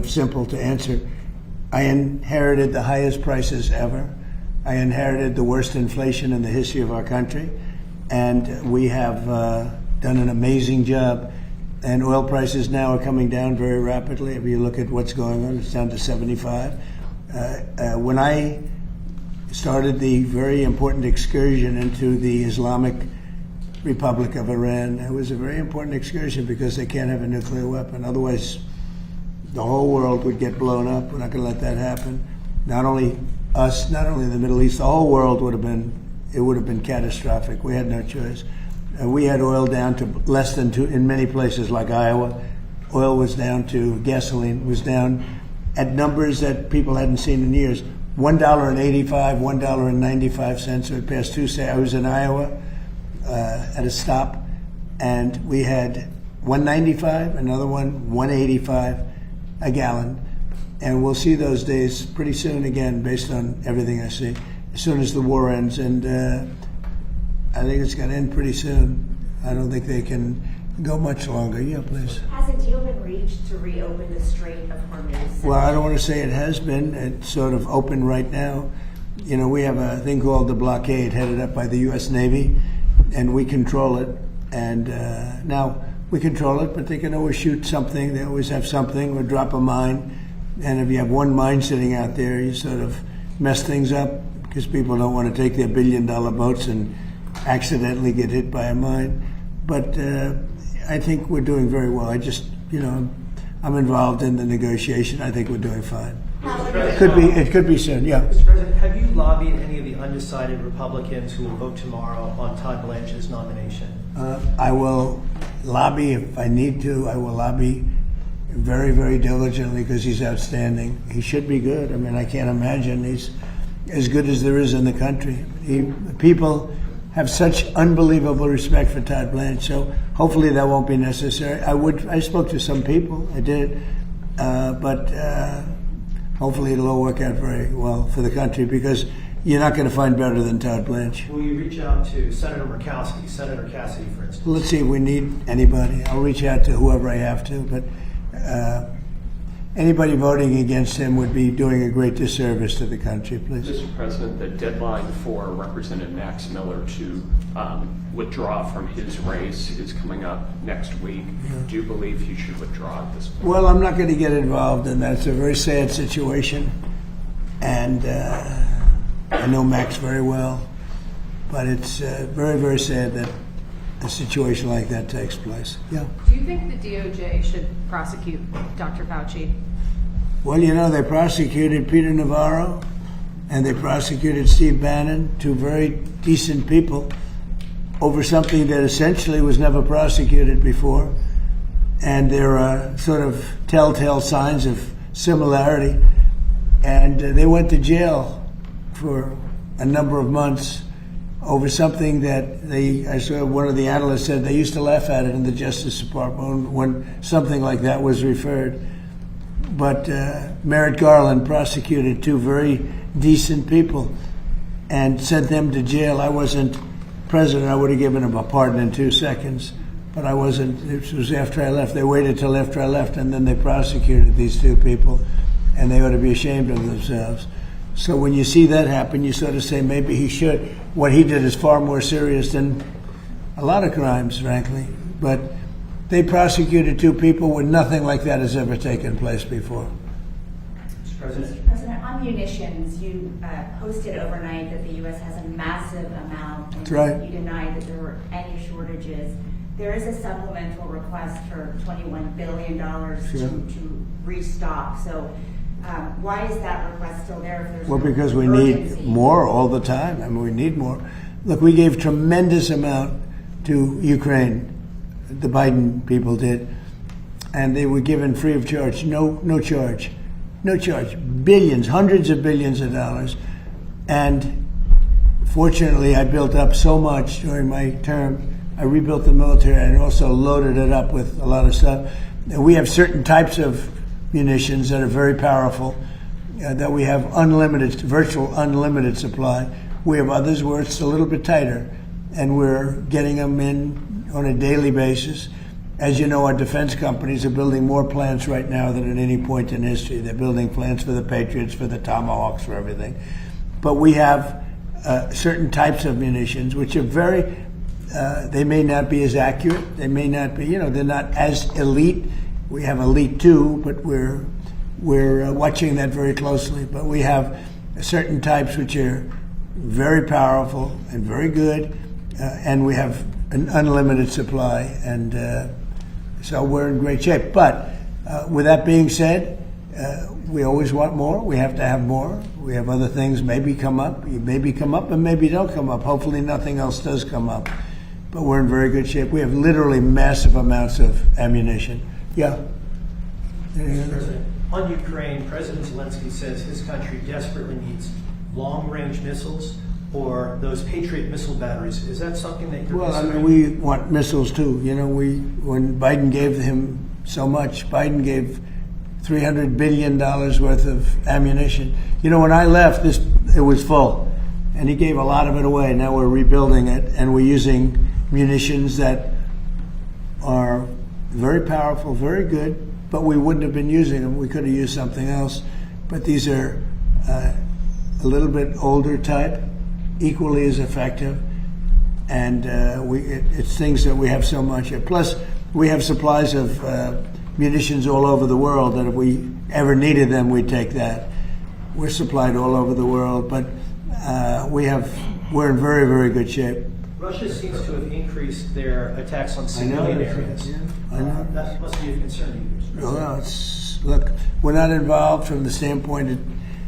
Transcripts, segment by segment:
Simple to answer. I inherited the highest prices ever. I inherited the worst inflation in the history of our country. And we have done an amazing job. And oil prices now are coming down very rapidly. If you look at what's going on, it's down to 75. When I started the very important excursion into the Islamic Republic of Iran, it was a very important excursion because they can't have a nuclear weapon. Otherwise, the whole world would get blown up. We're not going to let that happen. Not only us, not only the Middle East, the whole world would have been catastrophic. We had no choice. We had oil down to less than two, in many places like Iowa. Oil was down to, gasoline was down at numbers that people hadn't seen in years. $1.85, $1.95, so it passed Tuesday. I was in Iowa at a stop, and we had $1.95, another one, $1.85 a gallon. And we'll see those days pretty soon again, based on everything I see, as soon as the war ends. And I think it's going to end pretty soon. I don't think they can go much longer. Yeah, please. Has a deal been reached to reopen the Strait of Hormuz? Well, I don't want to say it has been. It's sort of open right now. You know, we have a thing called the blockade headed up by the U.S. Navy, and we control it. And now we control it, but they can always shoot something. They always have something, or drop a mine. And if you have one mine sitting out there, you sort of mess things up because people don't want to take their billion-dollar boats and accidentally get hit by a mine. But I think we're doing very well. I just, I'm involved in the negotiation. I think we're doing fine. It could be soon, yeah. Mr. President, have you lobbied any of the undecided Republicans who will vote tomorrow on Todd Blanche's nomination? I will lobby if I need to. I will lobby very, very diligently because he's outstanding. He should be good. I mean, I can't imagine he's as good as there is in the country. People have such unbelievable respect for Todd Blanche, so hopefully that won't be necessary. I spoke to some people, I did, but hopefully it'll all work out very well for the country because you're not going to find better than Todd Blanche. Will you reach out to Senator Murkowski, Senator Cassidy, for instance? Let's see if we need anybody. I'll reach out to whoever I have to, but anybody voting against him would be doing a great disservice to the country, please. Mr. President, the deadline for Representative Max Miller to withdraw from his race is coming up next week. Yeah. Do you believe he should withdraw at this point? Well, I'm not going to get involved in that. It's a very sad situation, and I know Max very well, but it's very, very sad that a situation like that takes place. Yeah. Do you think the DOJ should prosecute Dr. Fauci? Well, they prosecuted Peter Navarro and they prosecuted Steve Bannon, two very decent people, over something that essentially was never prosecuted before. And there are sort of telltale signs of similarity. And they went to jail for a number of months over something that I saw one of the analysts said they used to laugh at it in the Justice Department when something like that was referred. But Merrick Garland prosecuted two very decent people and sent them to jail. I wasn't president. I would have given him a pardon in 2 seconds, but I wasn't. It was after I left. They waited till after I left, and then they prosecuted these two people, and they ought to be ashamed of themselves. So when you see that happen, you sort of say maybe he should. What he did is far more serious than a lot of crimes, frankly. But they prosecuted two people when nothing like that has ever taken place before. Mr. President. Mr. President, on munitions, you posted overnight that the U.S. has a massive amount. And That's right. You denied that there were any shortages. There is a supplemental request for $21 billion to restock. So why is that request still there if there's Well, no because we urgency? need more all the time. I mean, we need more. Look, we gave tremendous amount to Ukraine. The Biden people did. And they were given free of charge. No charge. No charge. Billions, hundreds of billions of dollars. And fortunately, I built up so much during my term. I rebuilt the military and also loaded it up with a lot of stuff. And we have certain types of munitions that are very powerful, that we have virtual unlimited supply. We have others where it's a little bit tighter, and we're getting them in on a daily basis. As you know, our defense companies are building more plants right now than at any point in history. They're building plants for the Patriots, for the Tomahawks, for everything. But we have certain types of munitions which are very, they may not be as accurate. They may not be, they're not as elite. We have elite too, but we're watching that very closely. But we have certain types which are very powerful and very good, and we have an unlimited supply, and so we're in great shape. But with that being said, we always want more. We have to have more. We have other things maybe come up. Maybe come up and maybe don't come up. Hopefully nothing else does come up. But we're in very good shape. We have literally massive amounts of ammunition. Yeah. Mr. President, on Ukraine, President Zelensky says his country desperately needs long-range missiles or those Patriot missile batteries. Is that something that you're considering? We want missiles too. When Biden gave him so much, Biden gave $300 billion worth of ammunition. When I left, it was full, and he gave a lot of it away. Now we're rebuilding it, and we're using munitions that are very powerful, very good, but we wouldn't have been using them. We could have used something else. But these are a little bit older type, equally as effective, and it's things that we have so much of. Plus, we have supplies of munitions all over the world that if we ever needed them, we'd take that. We're supplied all over the world, but we're in very, very good shape. Russia seems to have increased their attacks on civilian areas. Yeah, I know. That must be a concern to you. Well, look, we're not involved from the standpoint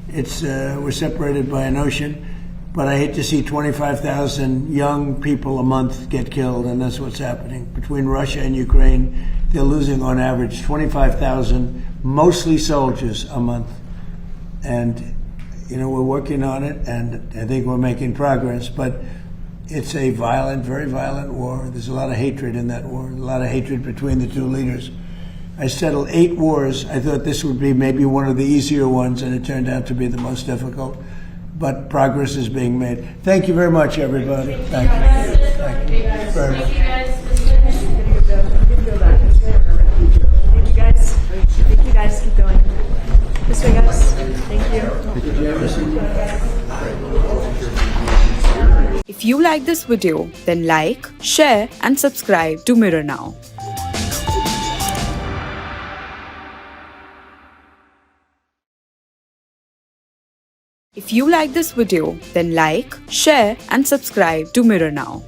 we're separated by an ocean, but I hate to see 25,000 young people a month get killed, and that's what's happening. Between Russia and Ukraine, they're losing on average 25,000, mostly soldiers, a month. And, we're working on it, and I think we're making progress, but it's a violent, very violent war. There's a lot of hatred in that war, a lot of hatred between the two leaders. I settled 8 wars. I thought this would be maybe one of the easier ones, and it turned out to be the most difficult. But progress is being made. Thank you very much, everybody. Thank you. Thank you very much. Thank you guys. Keep going. This way, guys. Thank you. If you like this video, then like, share and subscribe to Mirror Now. If you like this video, then like, share and subscribe to Mirror Now.